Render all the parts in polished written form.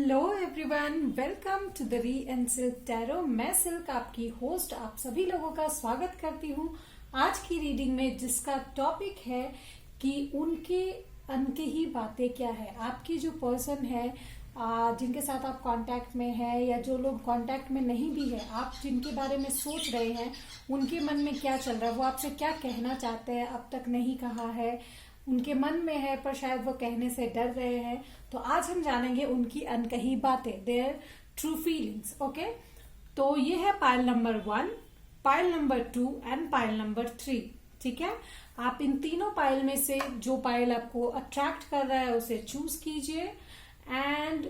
Hello everyone, welcome to the re and Silk tarot. मैं Silk आपकी host आप सभी लोगों का स्वागत करती हूँ आज की रीडिंग में, जिसका टॉपिक है कि उनके अनके ही बातें क्या है। आपकी जो पर्सन है जिनके साथ आप कांटेक्ट में है या जो लोग कांटेक्ट में नहीं भी है, आप जिनके बारे में सोच रहे हैं उनके मन में क्या चल रहा है, वो आपसे क्या कहना चाहते हैं, अब तक नहीं कहा है, उनके मन में है पर शायद वो कहने से डर रहे हैं। तो आज हम जानेंगे उनकी अनकही बातें, देयर ट्रू फीलिंग्स। ओके, तो ये है pile number 1, pile number 2 and pile number 3। ठीक है, आप इन तीनों पाइल में से जो पाइल आपको अट्रैक्ट कर रहा है उसे चूज कीजिए and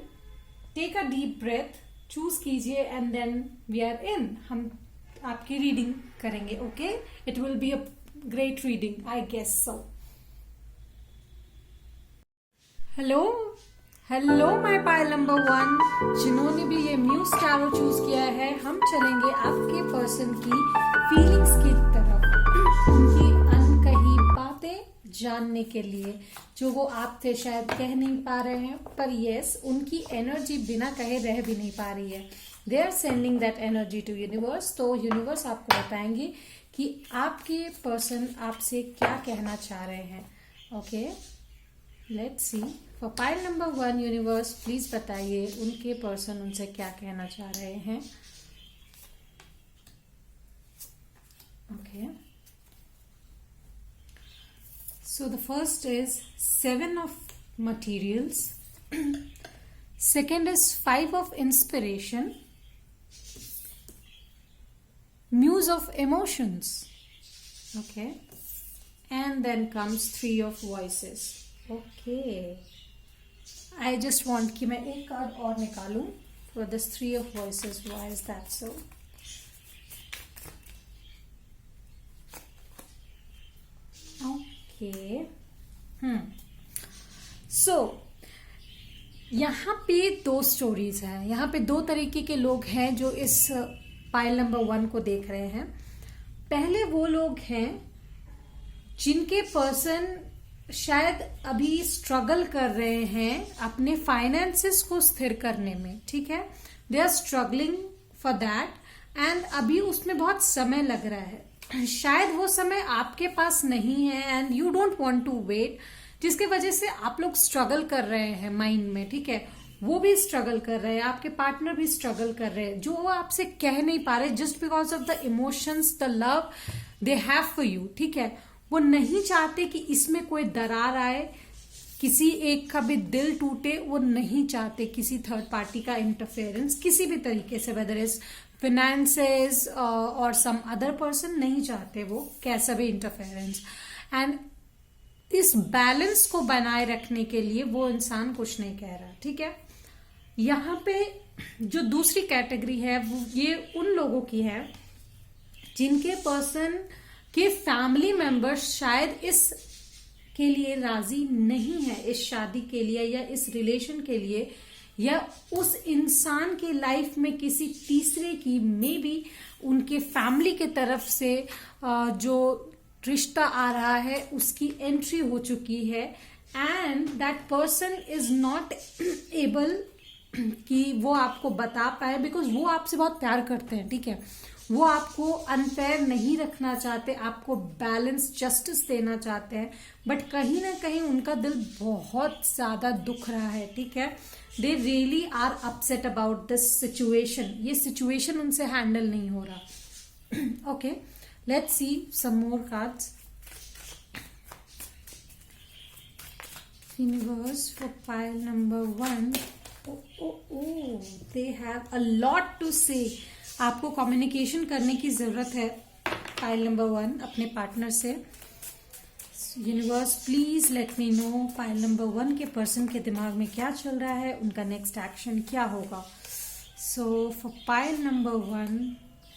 take a deep breath, choose कीजिए and then we are in. हम आपकी रीडिंग करेंगे। Okay, it will be a great reading, I guess so. Hello hello my pile number 1, जिन्होंने भी ये म्यूज टैरो चूज किया है, हम चलेंगे आपके पर्सन की फीलिंग्स की तरफ, उनकी अनकही बातें जानने के लिए जो वो आपसे शायद कह नहीं पा रहे हैं, पर यस उनकी एनर्जी बिना कहे रह भी नहीं पा रही है। They are sending that energy to universe. तो यूनिवर्स आपको बताएंगे कि आपके पर्सन आपसे क्या कहना चाह रहे हैं। Okay, let's see. For pile number 1 universe, please बताइए उनके पर्सन उनसे क्या कहना चाह रहे हैं। Okay, so the first is 7 of materials, second is 5 of inspiration, muse of emotions, okay, and then comes 3 of voices. Okay, I just want कि मैं एक कार्ड और निकालूं for this 3 of voices. Why is that so? Okay, so यहाँ पे 2 stories हैं। यहाँ पे 2 तरीके के लोग हैं जो इस पाइल नंबर 1 को देख रहे हैं। पहले वो लोग हैं जिनके पर्सन शायद अभी स्ट्रगल कर रहे हैं अपने फाइनेंसेस को स्थिर करने में। ठीक है, they are struggling for that and अभी उसमें बहुत समय लग रहा है। शायद वो समय आपके पास नहीं है and you don't want to wait, जिसकी वजह से आप लोग स्ट्रगल कर रहे हैं माइंड में। ठीक है, वो भी स्ट्रगल कर रहे हैं, आपके पार्टनर भी स्ट्रगल कर रहे हैं, जो वो आपसे कह नहीं पा रहे just because of the emotions, the love they have for you. ठीक है, वो नहीं चाहते कि इसमें कोई दरार आए, किसी एक का भी दिल टूटे। वो नहीं चाहते किसी थर्ड पार्टी का इंटरफेरेंस किसी भी तरीके से, वेदर इज फिनेंसेस और सम अदर पर्सन, नहीं चाहते वो कैसा भी इंटरफेरेंस। एंड इस बैलेंस को बनाए रखने के लिए वो इंसान कुछ नहीं कह रहा। ठीक है, यहाँ पे जो दूसरी कैटेगरी है वो ये उन लोगों की है जिनके पर्सन के फैमिली मेंबर्स शायद इस के लिए राजी नहीं है, इस शादी के लिए या इस रिलेशन के लिए, या उस इंसान के लाइफ में किसी तीसरे की मे बी उनके फैमिली के तरफ से जो रिश्ता आ रहा है उसकी एंट्री हो चुकी है and that person is not able कि वो आपको बता पाए, बिकॉज वो आपसे बहुत प्यार करते हैं। ठीक है, वो आपको अनफेयर नहीं रखना चाहते, आपको बैलेंस जस्टिस देना चाहते हैं, बट कहीं ना कहीं उनका दिल बहुत ज्यादा दुख रहा है। ठीक है, they really are upset about this situation. ये सिचुएशन उनसे हैंडल नहीं हो रहा। Okay, let's see some more cards. Universe for pile number 1, they have a lot to say। आपको कम्युनिकेशन करने की जरूरत है पाइल नंबर 1 अपने पार्टनर से। Universe please let me know pile number 1 के पर्सन के दिमाग में क्या चल रहा है, उनका नेक्स्ट एक्शन क्या होगा। सो फॉर पाइल नंबर 1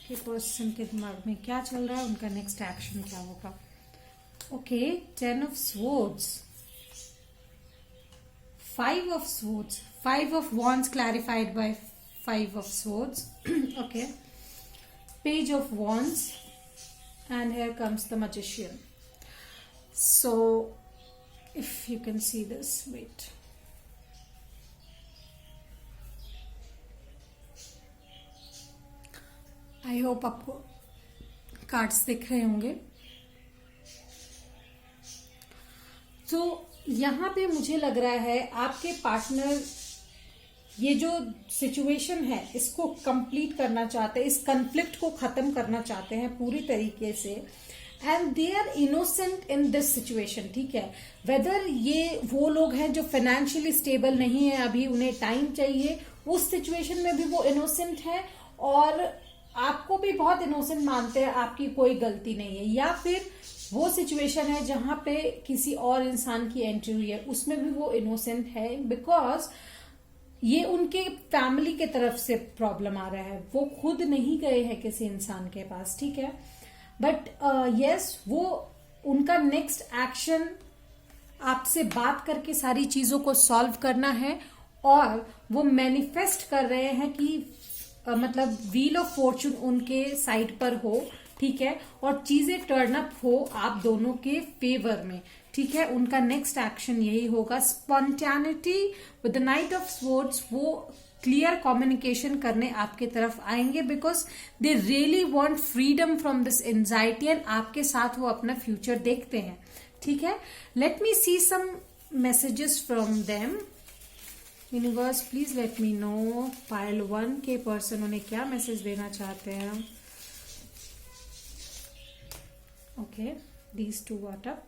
के पर्सन के दिमाग में क्या चल रहा है, उनका नेक्स्ट एक्शन क्या होगा। Okay, 10 of swords, 5 of swords, 5 of wands clarified by 5 of swords. Okay, page of wands, and here comes the magician. So if you can see this, wait, I hope आपको cards दिख रहे होंगे। तो यहाँ पे मुझे लग रहा है आपके पार्टनर ये जो सिचुएशन है इसको कंप्लीट करना चाहते हैं, इस कन्फ्लिक्ट को खत्म करना चाहते हैं पूरी तरीके से, and they are innocent in this situation. ठीक है, वेदर ये वो लोग हैं जो फाइनेंशियली स्टेबल नहीं है, अभी उन्हें टाइम चाहिए, उस सिचुएशन में भी वो इनोसेंट है और आपको भी बहुत इनोसेंट मानते हैं, आपकी कोई गलती नहीं है, या फिर वो सिचुएशन है जहां पे किसी और इंसान की एंट्री हुई है, उसमें भी वो इनोसेंट है, बिकॉज ये उनके फैमिली के तरफ से प्रॉब्लम आ रहा है, वो खुद नहीं गए हैं किसी इंसान के पास। ठीक है, बट यस वो उनका नेक्स्ट एक्शन आपसे बात करके सारी चीजों को सॉल्व करना है, और वो मैनिफेस्ट कर रहे हैं कि मतलब व्हील ऑफ फॉर्चून उनके साइड पर हो। ठीक है, और चीजें टर्न अप हो आप दोनों के फेवर में। ठीक है, उनका नेक्स्ट एक्शन यही होगा, spontaneity with the knight of swords, वो क्लियर कम्युनिकेशन करने आपके तरफ आएंगे, because they really want freedom from this anxiety, and आपके साथ वो अपना फ्यूचर देखते हैं। ठीक है, let me see some messages from them. Universe please let me know pile 1 के पर्सन उन्हें क्या मैसेज देना चाहते हैं। Okay, these two what up.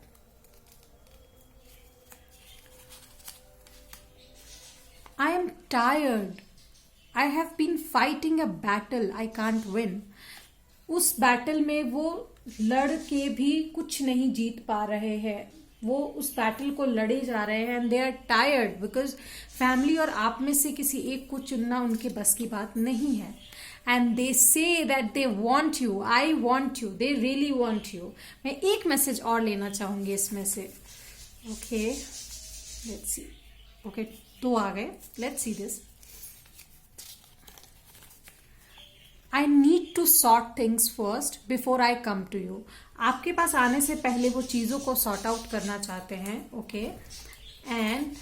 I am tired. I have been fighting a battle I can't win. उस battle में वो लड़ के भी कुछ नहीं जीत पा रहे हैं, वो उस बैटल को लड़े जा रहे हैं, and they are tired because family और आप में से किसी एक को चुनना उनके बस की बात नहीं है, and they say that they want you, I want you, they really want you. मैं एक मैसेज और लेना चाहूंगी इसमें से। Okay, let's C. ओके, तो आ गए, let's see this. I need to sort things first before I come to you. आपके पास आने से पहले वो चीजों को सॉर्ट आउट करना चाहते हैं। Okay, and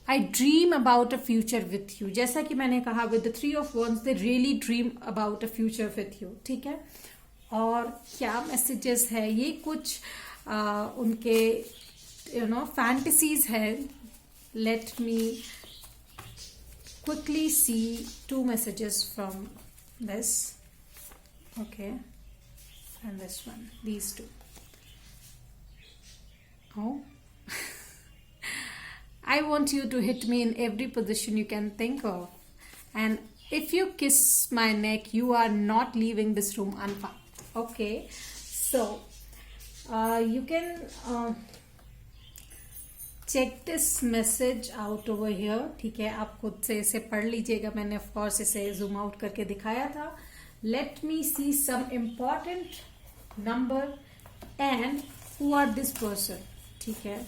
I dream about a future with you. जैसा कि मैंने कहा, with the 3 of Wands they really dream about a future with you. ठीक है, और क्या मैसेजेस है ये, कुछ उनके फैंटेसीज है। Let me quickly see 2 messages from this. Okay, and this one, these 2. Oh, I want you to hit me in every position you can think of, and if you kiss my neck, you are not leaving this room unfound. Okay, so you can check this message out over here. ठीक है, आप खुद से इसे पढ़ लीजिएगा, मैंने of course इसे जूम आउट करके दिखाया था। Let me see some important number and who are this person. ठीक है,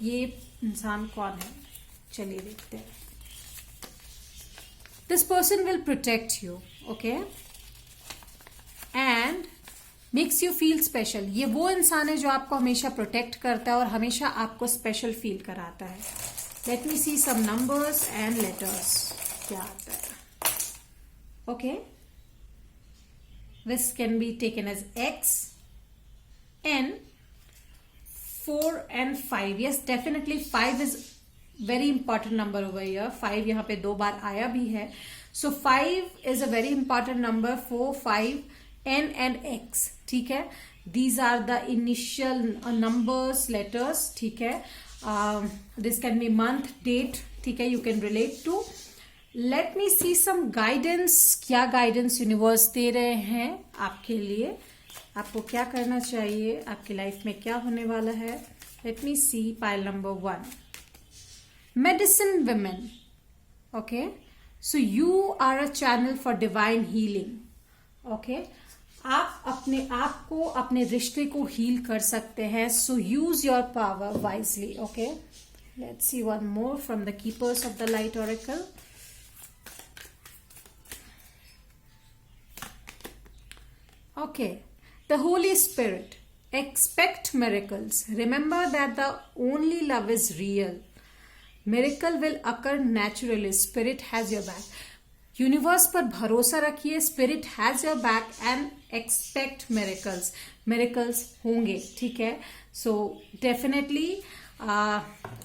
ये इंसान कौन है, चलिए देखते हैं। This person will protect you, okay, and makes you feel special. ये वो इंसान है जो आपको हमेशा प्रोटेक्ट करता है और हमेशा आपको स्पेशल फील कराता है। Let me see some numbers and letters, क्या आता है। Okay, this can be taken as X, N, 4 and 5. Yes, definitely 5 is very important number over here. 5 यहाँ पे 2 बार आया भी है, so 5 is a very important number. 4, 5, N and X। ठीक है, these are the initial numbers, letters। ठीक है, this can be month, date। ठीक है, you can relate to। let me see some guidance। क्या गाइडेंस यूनिवर्स दे रहे हैं आपके लिए, आपको क्या करना चाहिए, आपकी लाइफ में क्या होने वाला है। let me see pile number 1, medicine women। okay, so you are a channel for divine healing। okay, आप अपने आप को, अपने रिश्ते को हील कर सकते हैं, so use your power wisely. Okay, let's see one more from the keepers of the light oracle. Okay, the holy spirit, expect miracles, remember that the only love is real, miracle will occur naturally, spirit has your back। Universe पर भरोसा रखिए, spirit has your back and expect miracles, miracles होंगे, ठीक है। So definitely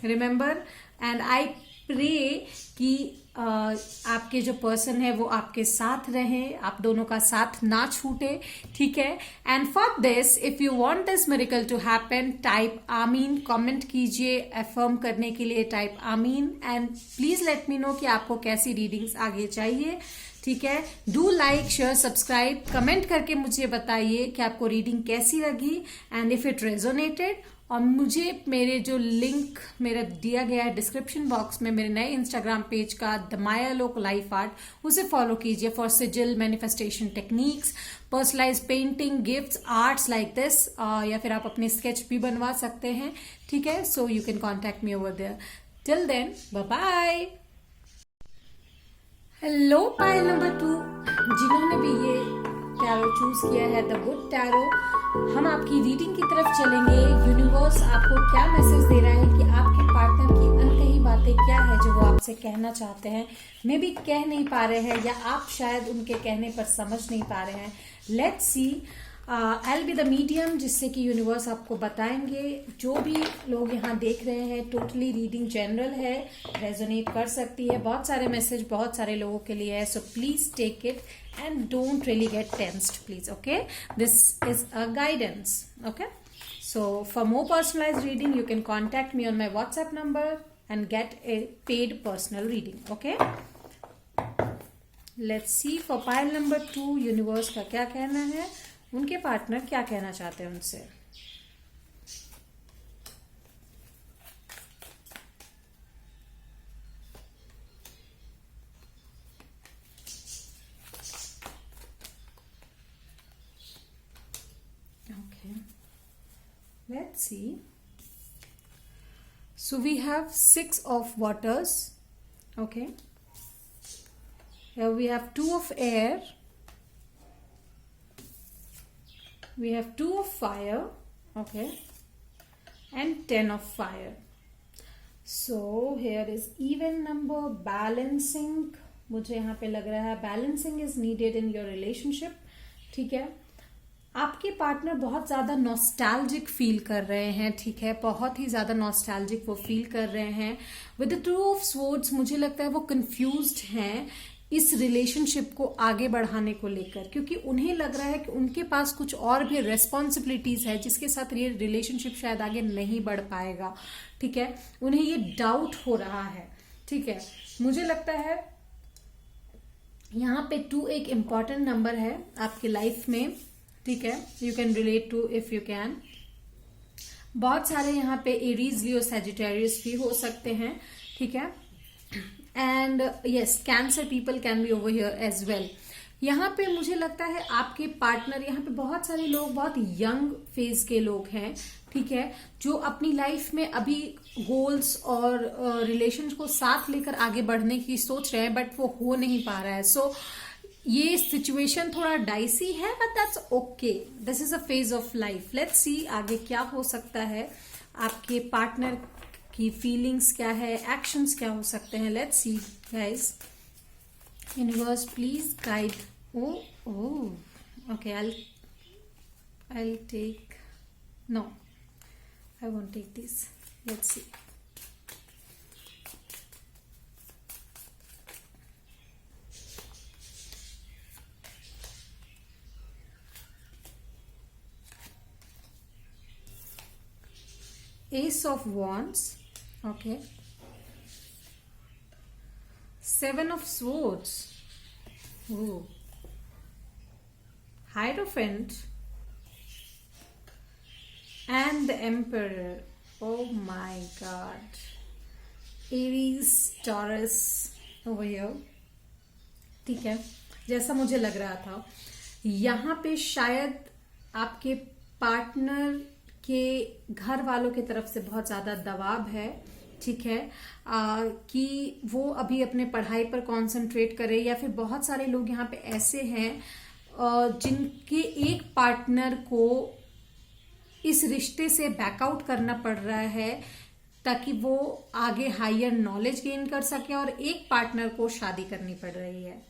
remember and I pray कि आपके जो person है वो आपके साथ रहे, आप दोनों का साथ ना छूटे, ठीक है। And for this if you want this miracle to happen, type आमीन, कमेंट कीजिए अफर्म करने के लिए, टाइप आमीन and please let me know कि आपको कैसी रीडिंग्स आगे चाहिए, ठीक है। Do like, share, subscribe, comment करके मुझे बताइए कि आपको रीडिंग कैसी लगी एंड इफ इट रेजोनेटेड। और मुझे मेरे जो लिंक मेरा दिया गया है डिस्क्रिप्शन बॉक्स में मेरे नए इंस्टाग्राम पेज का द मायालोक लाइफ आर्ट, उसे फॉलो कीजिए for sigil, manifestation techniques, personalise painting, gifts, arts like this, या फिर आप अपने स्केच भी बनवा सकते हैं, ठीक है। So you can contact me over there. Till then bye bye. Hello pile number 2, जिन्होंने भी ये टैरो चूज किया है, द गुड टैरो, हम आपकी रीडिंग की तरफ चलेंगे। यूनिवर्स आपको क्या मैसेज दे रहा है कि आपके पार्टनर की अनकही बातें क्या है जो वो आपसे कहना चाहते हैं, मे भी कह नहीं पा रहे हैं, या आप शायद उनके कहने पर समझ नहीं पा रहे हैं। Let's C, I will be the medium, जिससे कि यूनिवर्स आपको बताएंगे। जो भी लोग यहाँ देख रहे हैं, टोटली रीडिंग जनरल है, रेजोनेट कर सकती है, बहुत सारे मैसेज बहुत सारे लोगों के लिए है, so please take it and don't really get tensed, please, okay? This is a guidance, okay? So for more personalized reading you can contact me on my WhatsApp number and get a paid personal reading, okay? Let's see for pile number 2 universe का क्या कहना है, उनके partner क्या कहना चाहते हैं उनसे। Let's see. So we have 6 of waters, okay. Here we have 2 of air, we have 2 of fire, okay, and 10 of fire. So here is even number, balancing, मुझे यहाँ पे लग रहा है balancing is needed in your relationship, ठीक है। आपके partner बहुत ज्यादा नॉस्टैल्जिक फील कर रहे हैं, ठीक है, बहुत ही ज्यादा नॉस्टैल्जिक वो फील कर रहे हैं। विद द 2 ऑफ स्वॉर्ड्स मुझे लगता है वो कंफ्यूज्ड हैं इस रिलेशनशिप को आगे बढ़ाने को लेकर, क्योंकि उन्हें लग रहा है कि उनके पास कुछ और भी रेस्पॉन्सिबिलिटीज है जिसके साथ ये रिलेशनशिप शायद आगे नहीं बढ़ पाएगा, ठीक है। उन्हें ये डाउट हो रहा है, ठीक है। मुझे लगता है यहाँ पे 2 एक इम्पॉर्टेंट नंबर है आपकी लाइफ में, ठीक है। You can relate to if you can. बहुत सारे यहाँ पे एरीज, लियो, सैजिटेरियस भी हो सकते हैं, ठीक है। And yes, cancer people can be over here as well. यहाँ पे मुझे लगता है आपके पार्टनर, यहाँ पे बहुत सारे लोग बहुत यंग फेज के लोग हैं, ठीक है, जो अपनी लाइफ में अभी गोल्स और रिलेशन को साथ लेकर आगे बढ़ने की सोच रहे हैं, बट वो हो नहीं पा रहा है। सो ये सिचुएशन थोड़ा डाइसी है, but that's okay, this is a phase of life. Let's see आगे क्या हो सकता है, आपके पार्टनर की फीलिंग्स क्या है, एक्शंस क्या हो सकते हैं। Let's see guys, universe please guide. Okay, I'll take, no, I won't take this. Let's see. Ace of Wands, okay. 7 of Swords, ooh. Hierophant and the Emperor. Oh my God. Aries, Taurus over here. ठीक है, जैसा मुझे लग रहा था, यहाँ पे शायद आपके पार्टनर के घर वालों की तरफ से बहुत ज्यादा दबाव है, ठीक है, कि वो अभी अपने पढ़ाई पर कंसंट्रेट करे, या फिर बहुत सारे लोग यहाँ पे ऐसे हैं जिनके एक पार्टनर को इस रिश्ते से बैकआउट करना पड़ रहा है ताकि वो आगे हायर नॉलेज गेन कर सके, और एक पार्टनर को शादी करनी पड़ रही है,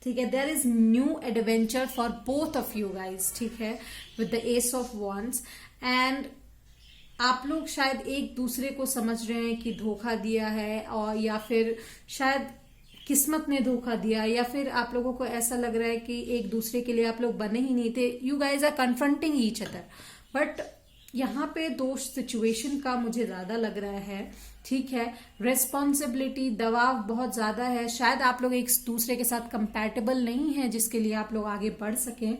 ठीक है, there is new adventure for both of you guys, ठीक है, with the ace of wands. And आप लोग शायद एक दूसरे को समझ रहे हैं कि धोखा दिया है, और या फिर शायद किस्मत ने धोखा दिया, या फिर आप लोगों को ऐसा लग रहा है कि एक दूसरे के लिए आप लोग बने ही नहीं थे। You guys are confronting each other, but यहाँ पे दोष सिचुएशन का मुझे ज्यादा लग रहा है, ठीक है। रेस्पॉन्सिबिलिटी, दबाव बहुत ज्यादा है, शायद आप लोग एक दूसरे के साथ कंपैटिबल नहीं है जिसके लिए आप लोग आगे बढ़ सकें।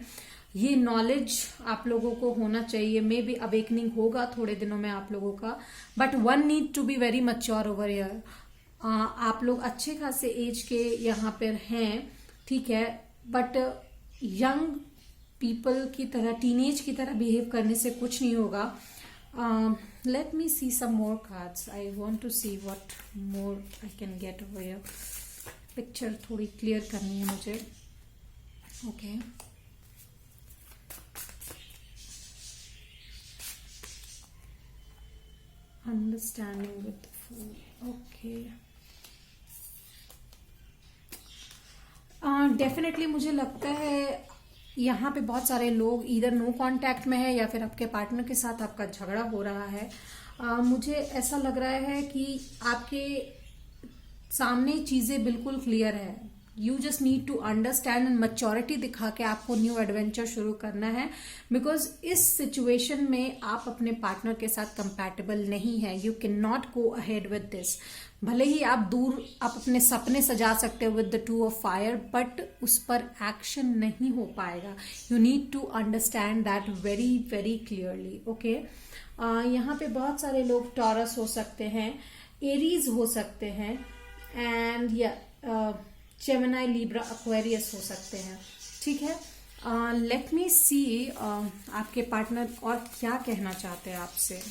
ये नॉलेज आप लोगों को होना चाहिए, मे बी अवेकनिंग होगा थोड़े दिनों में आप लोगों का, but one need to be very mature over here. आप लोग अच्छे खासे एज के यहाँ पर हैं, ठीक है, बट यंग पीपल की तरह, टीनेज की तरह बिहेव करने से कुछ नहीं होगा। Let me see some more cards, I want to see what more I can get over here. Picture थोड़ी क्लियर करनी है मुझे, okay. Understanding with fool, okay. Definitely मुझे लगता है यहाँ पे बहुत सारे लोग इधर नो कांटेक्ट में है, या फिर आपके पार्टनर के साथ आपका झगड़ा हो रहा है। मुझे ऐसा लग रहा है कि आपके सामने चीजें बिल्कुल क्लियर है। You just need to understand and maturity दिखा के आपको न्यू एडवेंचर शुरू करना है, बिकॉज इस सिचुएशन में आप अपने पार्टनर के साथ कंपैटिबल नहीं है। You can not go ahead with this. भले ही आप अपने सपने सजा सकते हो with the two of fire, but उस पर एक्शन नहीं हो पाएगा। You need to understand that very very clearly, okay. यहाँ पे बहुत सारे लोग टॉरस हो सकते हैं, एरीज हो सकते हैं, एंड या जेमिनी, लिब्रा, एक्वेरियस हो सकते हैं, ठीक है। लेट मी सी आपके पार्टनर और क्या कहना चाहते हैं आपसे।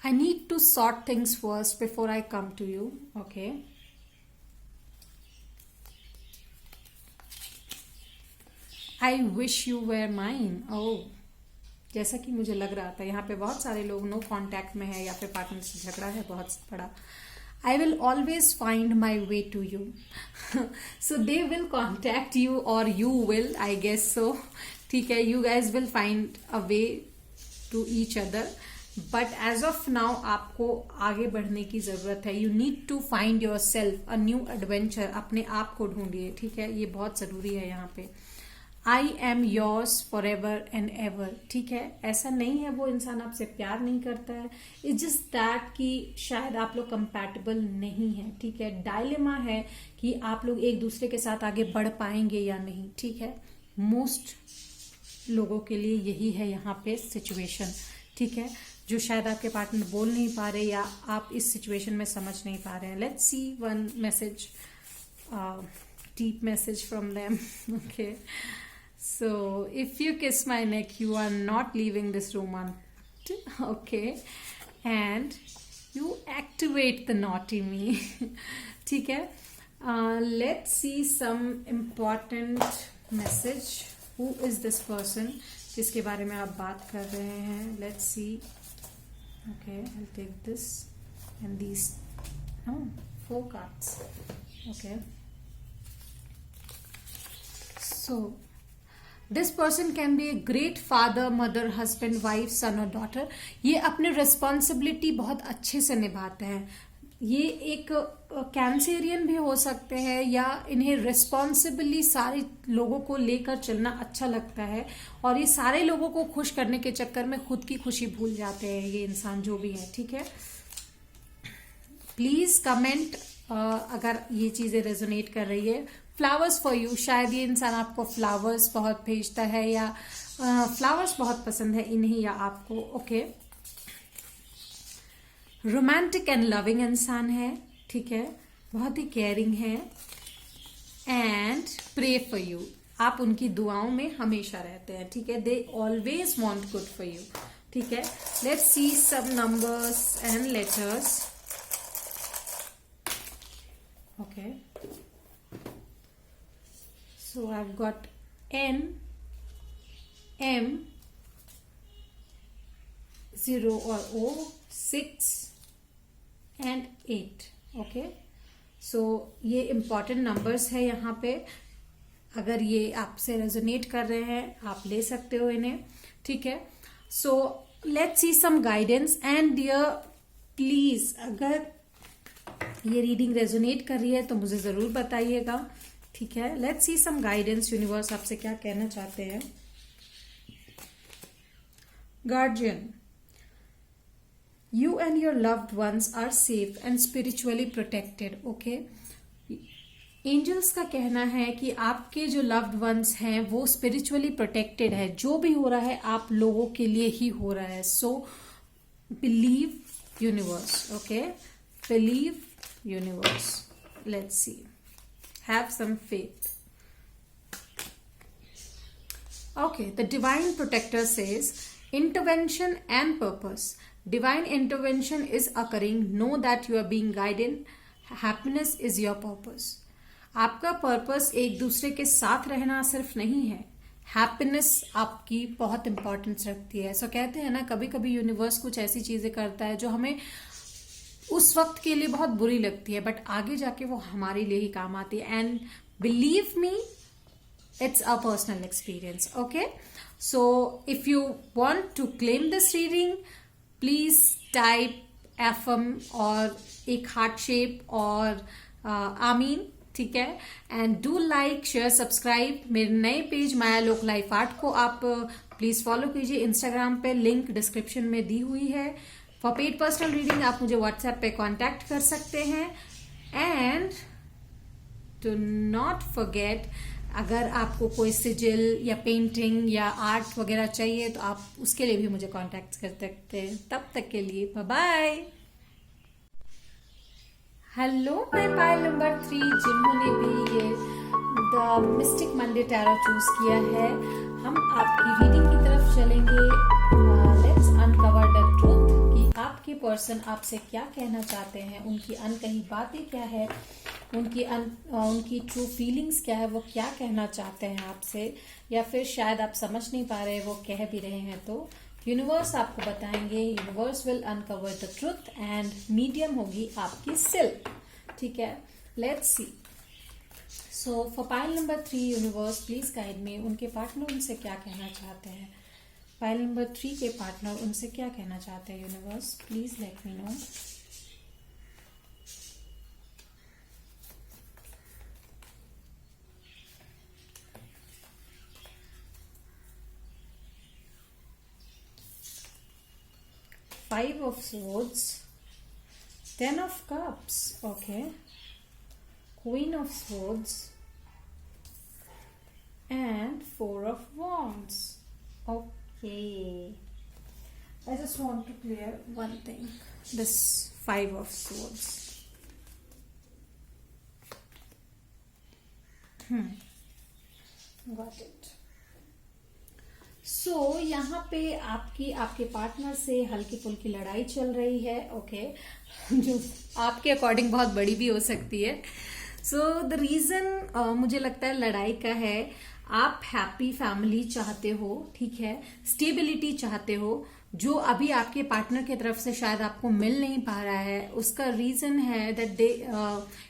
I need to sort things first before I come to you, okay. I wish you were mine. Oh, जैसा कि मुझे लग रहा था, यहाँ पे बहुत सारे लोग नो कांटेक्ट में है, या फिर पार्टनर से झगड़ा है बहुत बड़ा। I will always find my way to you. So they will contact you or you will, I guess so. ठीक है, you guys will find a way to each other. But as of now आपको आगे बढ़ने की जरूरत है। You need to find yourself a new adventure. अपने आप को ढूंढिए, ठीक है, ये बहुत जरूरी है यहाँ पे। I am yours for ever and ever, ठीक है। ऐसा नहीं है वो इंसान आपसे प्यार नहीं करता है, इट्स जस्ट दैट कि शायद आप लोग कंपैटिबल नहीं है, ठीक है। डायलेमा है कि आप लोग एक दूसरे के साथ आगे बढ़ पाएंगे या नहीं, ठीक है। मोस्ट लोगों के लिए यही है यहाँ पे सिचुएशन, ठीक है, जो शायद आपके पार्टनर बोल नहीं पा रहे या आप इस सिचुएशन में समझ नहीं पा रहे हैं। Let's see one message, deep message from them, okay. So if you kiss my neck you are not leaving this room on, okay, and you activate the naughty me, ठीक है। Let's see some important message. Who is this person जिसके बारे में आप बात कर रहे हैं? Let's see, okay, I'll take this and these 4 cards, okay. So this person can be a great father, mother, husband, wife, son or daughter. ये अपने रिस्पॉन्सिबिलिटी बहुत अच्छे से निभाते हैं। ये एक कैंसेरियन भी हो सकते हैं, या इन्हें रिस्पॉन्सिबली सारे लोगों को लेकर चलना अच्छा लगता है, और ये सारे लोगों को खुश करने के चक्कर में खुद की खुशी भूल जाते हैं ये इंसान जो भी है, ठीक है। प्लीज कमेंट अगर ये चीजें रेजोनेट कर रही है। फ्लावर्स फॉर यू, शायद ये इंसान आपको फ्लावर्स बहुत भेजता है, या फ्लावर्स बहुत पसंद है इन्हें या आपको, ओके। रोमांटिक एंड लविंग इंसान है, ठीक है, बहुत ही केयरिंग है, एंड प्रे फॉर यू, आप उनकी दुआओं में हमेशा रहते हैं, ठीक है। They always want good for you, ठीक है। Let's see some numbers and letters, okay. So I have got N, M, 0 और O, 6 and 8. ओके, सो ये इम्पॉर्टेंट नंबर्स है यहाँ पे। अगर ये आपसे रेजोनेट कर रहे हैं आप ले सकते हो इन्हें, ठीक है। So let's see some guidance and dear please, अगर ये रीडिंग रेजोनेट कर रही है तो मुझे जरूर बताइएगा, ठीक है। Let's see some guidance, universe आपसे क्या कहना चाहते हैं। Guardian, you and your loved ones are safe and spiritually protected. okay, angels का कहना है कि आपके जो लव्ड वंस हैं वो स्पिरिचुअली प्रोटेक्टेड है। जो भी हो रहा है आप लोगों के लिए ही हो रहा है। So believe universe, okay, believe universe. Let's see, have some faith. Okay, the divine protector says intervention and purpose. Divine intervention is occurring. Know that you are being guided. Happiness is your purpose. आपका purpose एक दूसरे के साथ रहना सिर्फ नहीं है, happiness आपकी बहुत इंपॉर्टेंस रखती है। सो कहते हैं ना, कभी कभी यूनिवर्स कुछ ऐसी चीजें करता है जो हमें उस वक्त के लिए बहुत बुरी लगती है, बट आगे जाके वो हमारे लिए ही काम आती है। And believe me, it's a personal experience. Okay, so if you want to claim this reading, please type FM और एक heart shape और आमीन, ठीक है। And do like, share, subscribe. मेरे नए पेज माया लोक लाइफ आर्ट को आप प्लीज फॉलो कीजिए इंस्टाग्राम पे, लिंक डिस्क्रिप्शन में दी हुई है। फॉर पेड पर्सनल रीडिंग आप मुझे व्हाट्सएप पे कांटेक्ट कर सकते हैं। एंड डू नॉट फॉरगेट, अगर आपको कोई सिजिल या पेंटिंग या आर्ट वगैरह चाहिए तो आप उसके लिए भी मुझे कांटेक्ट कर सकते हैं। तब तक के लिए बाय बाय। हेलो, मैं पायल नंबर 3, जिन्होंने भी ये the mystic Monday tarot choose किया है, हम आपकी रीडिंग की तरफ चलेंगे। लेट्स अनकवर द ट्रूथ कि आपके पर्सन आपसे क्या कहना चाहते हैं, उनकी अनकही बातें क्या है, उनकी ट्रू फीलिंग्स क्या है, वो क्या कहना चाहते हैं आपसे, या फिर शायद आप समझ नहीं पा रहे वो कह भी रहे हैं तो यूनिवर्स आपको बताएंगे। Universe will uncover the truth and medium होगी आपकी सिल्क, ठीक है। Let's C. So for pile number 3, universe please guide मी, उनके पार्टनर उनसे क्या कहना चाहते हैं। पाइल नंबर 3 के पार्टनर उनसे क्या कहना चाहते हैं, universe please let me no. Five of Swords, 10 of Cups, okay, Queen of Swords and 4 of Wands. Okay, I just want to clear one thing, this 5 of Swords. Got it. सो यहाँ पे आपके partner से हल्की फुल्की लड़ाई चल रही है, ओके, जो आपके अकॉर्डिंग बहुत बड़ी भी हो सकती है। सो द रीजन मुझे लगता है लड़ाई का है, आप हैप्पी फैमिली चाहते हो, ठीक है, स्टेबिलिटी चाहते हो, जो अभी आपके पार्टनर की तरफ से शायद आपको मिल नहीं पा रहा है। उसका रीजन है that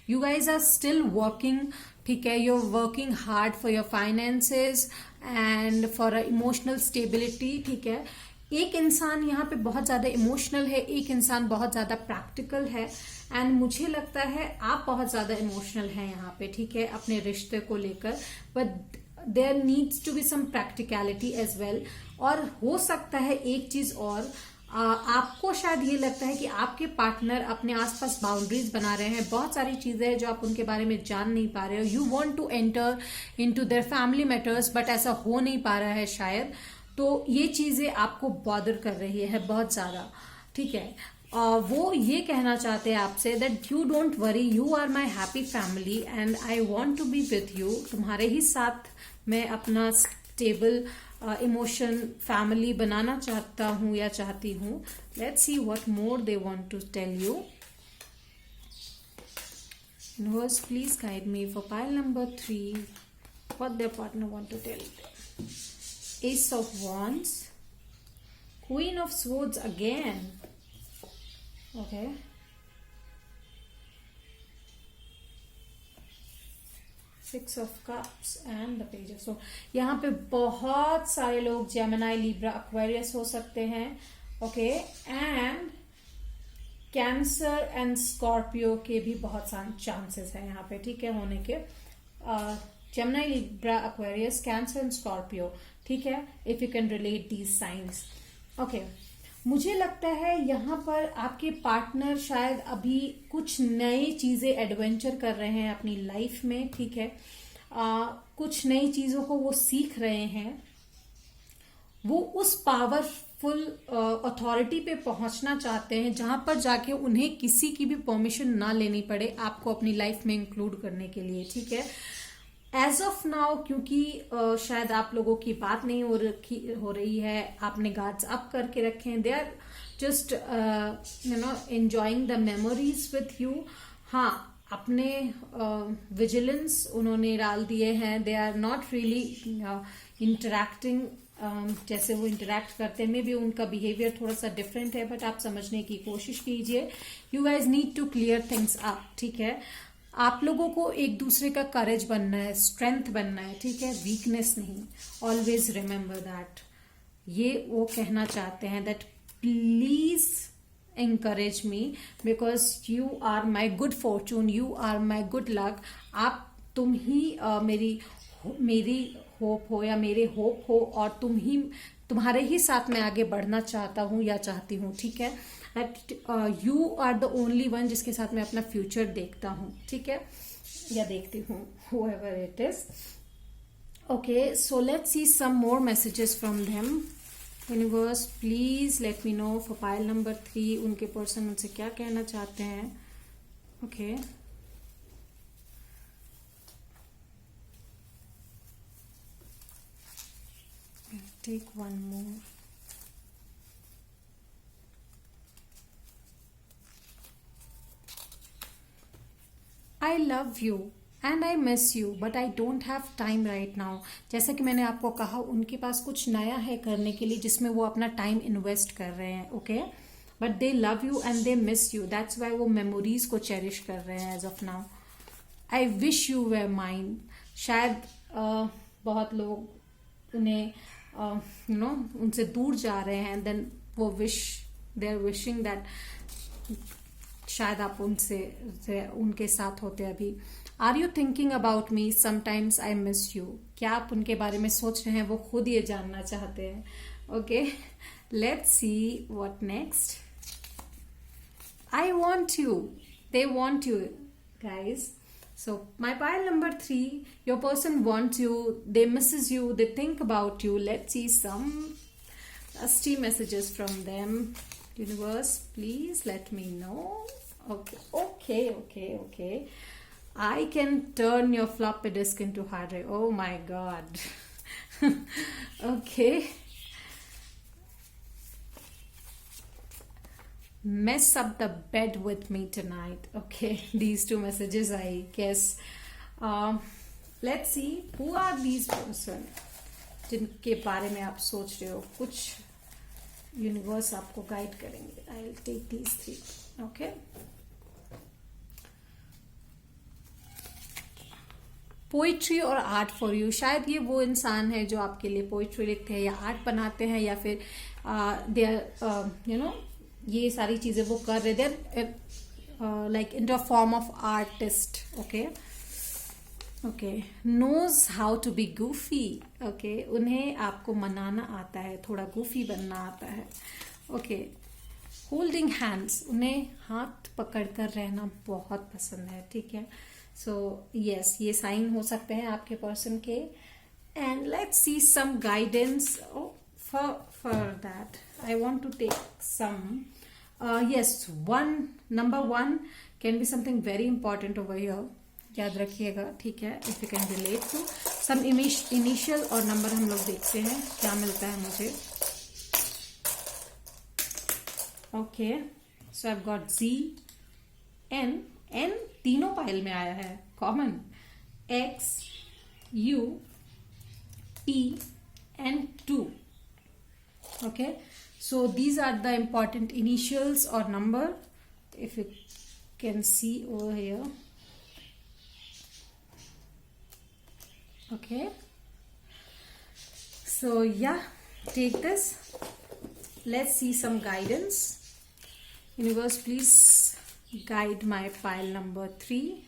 you guys are still working, ठीक है, you are working hard for your finances and for emotional stability, ठीक है। एक इंसान यहाँ पे बहुत ज्यादा इमोशनल है, एक इंसान बहुत ज्यादा प्रैक्टिकल है, एंड मुझे लगता है आप बहुत ज्यादा इमोशनल हैं यहाँ पे, ठीक है, अपने रिश्ते को लेकर, but there needs to be some practicality as well. और हो सकता है एक चीज और, आपको शायद ये लगता है कि आपके पार्टनर अपने आसपास बाउंड्रीज बना रहे हैं, बहुत सारी चीजें हैं जो आप उनके बारे में जान नहीं पा रहे हो। You want to enter into their family matters, but ऐसा हो नहीं पा रहा है शायद, तो ये चीजें आपको बॉदर कर रही है बहुत ज्यादा, ठीक है। वो ये कहना चाहते हैं आपसे that you don't worry, you are my happy family and I want to be with you. तुम्हारे ही साथ मैं अपना स्टेबल इमोशन फैमिली बनाना चाहता हूं या चाहती हूं। Let's see what more they want to tell you. Universe please guide me for pile number 3, what their partner want to tell. Ace of wands, Queen of Swords again. Okay. Six of Cups and the Page of Swords. यहाँ पे बहुत सारे लोग Gemini, Libra, Aquarius हो सकते हैं. Okay. And cancer and Scorpio के भी बहुत सारे चांसेस हैं यहाँ पे, ठीक है, होने के. Gemini, Libra, Aquarius, cancer and Scorpio, ठीक है. If you can relate these signs. Okay. मुझे लगता है यहाँ पर आपके पार्टनर शायद अभी कुछ नई चीजें एडवेंचर कर रहे हैं अपनी लाइफ में, ठीक है. कुछ नई चीजों को वो सीख रहे हैं. वो उस पावरफुल अथॉरिटी पे पहुंचना चाहते हैं जहां पर जाके उन्हें किसी की भी परमिशन ना लेनी पड़े आपको अपनी लाइफ में इंक्लूड करने के लिए, ठीक है. एज ऑफ नाउ, क्योंकि शायद आप लोगों की बात नहीं हो रही है, आपने गार्ड्स अप करके रखे हैं. They are just enjoying the memories with you. हाँ, अपने विजिलेंस उन्होंने डाल दिए हैं. They are not really interacting जैसे वो इंटरैक्ट करते हैं. मे बी उनका बिहेवियर थोड़ा सा डिफरेंट है, बट आप समझने की कोशिश कीजिए. You guys need to clear things up, ठीक है. आप लोगों को एक दूसरे का करेज बनना है, स्ट्रेंथ बनना है, ठीक है, वीकनेस नहीं. Always remember that. ये वो कहना चाहते हैं that please encourage me because you are my good fortune, you are my good luck. तुम ही मेरी होप हो या मेरे होप हो, और तुम्हारे ही साथ मैं आगे बढ़ना चाहता हूँ या चाहती हूँ, ठीक है. You are the only one जिसके साथ मैं अपना फ्यूचर देखता हूँ, ठीक है, या देखती हूँ, whoever it is. Okay, so let's see some more messages from them. Universe, please let me know for pile number 3 उनके पर्सन उनसे क्या कहना चाहते हैं. Okay. Take one more. I love you and I miss you but I don't have time right now. जैसा कि मैंने आपको कहा, उनके पास कुछ नया है करने के लिए जिसमें वो अपना टाइम इन्वेस्ट कर रहे हैं. Okay. But they love you and they miss you. That's why वो मेमोरीज को चेरिश कर रहे हैं as of now. I wish you were mine. शायद बहुत लोग उन्हें उनसे दूर जा रहे हैं. देन वो दे आर विशिंग दैट शायद आप उनके साथ होते अभी. Are you thinking about me? Sometimes I miss you. क्या आप उनके बारे में सोच रहे हैं? वो खुद ये जानना चाहते हैं. Okay, let's see what next. I want you. They want you guys. So my pile number 3, your person wants you, they misses you, they think about you. Let's see some trusty messages from them. Universe, please let me know. Okay. I can turn your floppy disk into hard drive. Oh my god. Okay. Mess up the bed with me tonight. Okay, these 2 messages I guess. Let's see who are these person जिनके बारे में आप सोच रहे हो. कुछ universe आपको guide करेंगे. I will take these 3. Okay. Poetry और आर्ट फॉर यू. शायद ये वो इंसान है जो आपके लिए पोइट्री लिखते हैं या आर्ट बनाते हैं, या फिर दे आर ये सारी चीजें वो कर रहे. There like in the form of artist. Okay. Knows how to be goofy. Okay. उन्हें आपको मनाना आता है, थोड़ा गूफी बनना आता है. ओके. Holding hands. उन्हें हाथ पकड़कर रहना बहुत पसंद है, ठीक है. सो यस, ये साइन हो सकते हैं आपके पर्सन के. And let's see some guidance for that. I want to take some yes, number 1 can be something very important over here. याद रखिएगा, ठीक है. If you can relate to some initial और नंबर हम लोग देखते हैं क्या मिलता है मुझे. Okay, so I've got Z, N तीनों पाइल में आया है common. X, U, P and 2. Okay, So these are the important initials or number, if you can see over here. Okay, so yeah, take this. Let's see some guidance. Universe, please guide my pile number 3.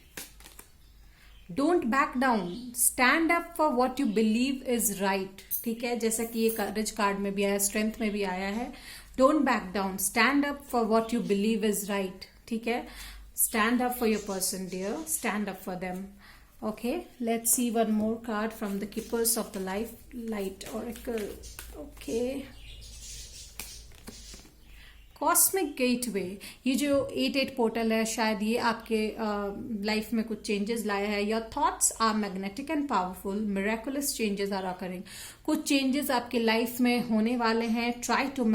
Don't back down. Stand up for what you believe is right. ठीक है, जैसा कि ये करेज card में भी आया, strength में भी आया है. Don't back down. Stand up for what you believe is right. ठीक है, stand up for your person, dear. Stand up for them. Okay, let's see one more card from the Keepers of the Light Oracle. Okay, cosmic gateway. ये जो 8-8 portal है, शायद ये आपके life में कुछ चेंजेस लाया है. Your thoughts are magnetic and powerful. Miraculous changes are occurring. कुछ चेंजेस आपके लाइफ में होने वाले हैं. ट्राई टू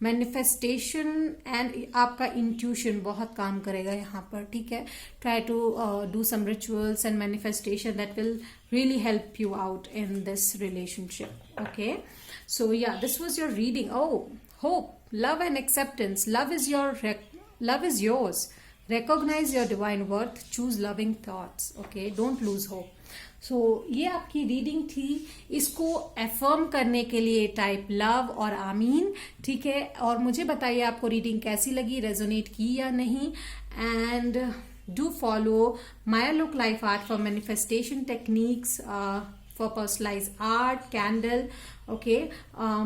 मैनिफेस्टेशन एंड आपका इंट्यूशन बहुत काम करेगा यहाँ पर. ठीक है, try to do some rituals and manifestation that will really help you out in this relationship. Okay, so yeah, this was your reading. Oh, hope, love and acceptance. Love is yours. Recognize your divine worth. Choose loving thoughts. Okay, don't lose hope. So ये आपकी reading थी. इसको affirm करने के लिए type love और आमीन. ठीक है, और मुझे बताइए आपको रीडिंग कैसी लगी, रेजोनेट की या नहीं. And do follow Maya Look Life Art for manifestation techniques, for personalized art, candle. Okay,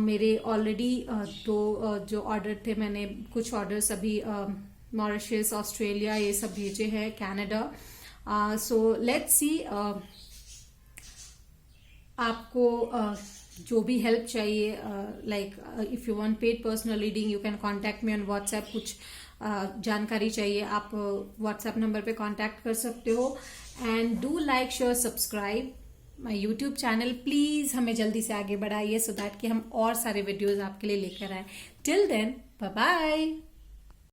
मेरे ऑलरेडी 2 जो ऑर्डर थे, मैंने कुछ ऑर्डर्स अभी मॉरिशस, ऑस्ट्रेलिया ये सब भेजे हैं, कनाडा. सो लेट्स सी, आपको जो भी हेल्प चाहिए, like if you want paid personal reading, you can contact me on WhatsApp. कुछ जानकारी चाहिए, आप व्हाट्सएप नंबर पे कांटेक्ट कर सकते हो. And do like, share, subscribe my YouTube channel. Please हमें जल्दी से आगे बढ़ाइए, सो दैट कि हम और सारे वीडियोस आपके लिए लेकर आए. Till then, bye bye.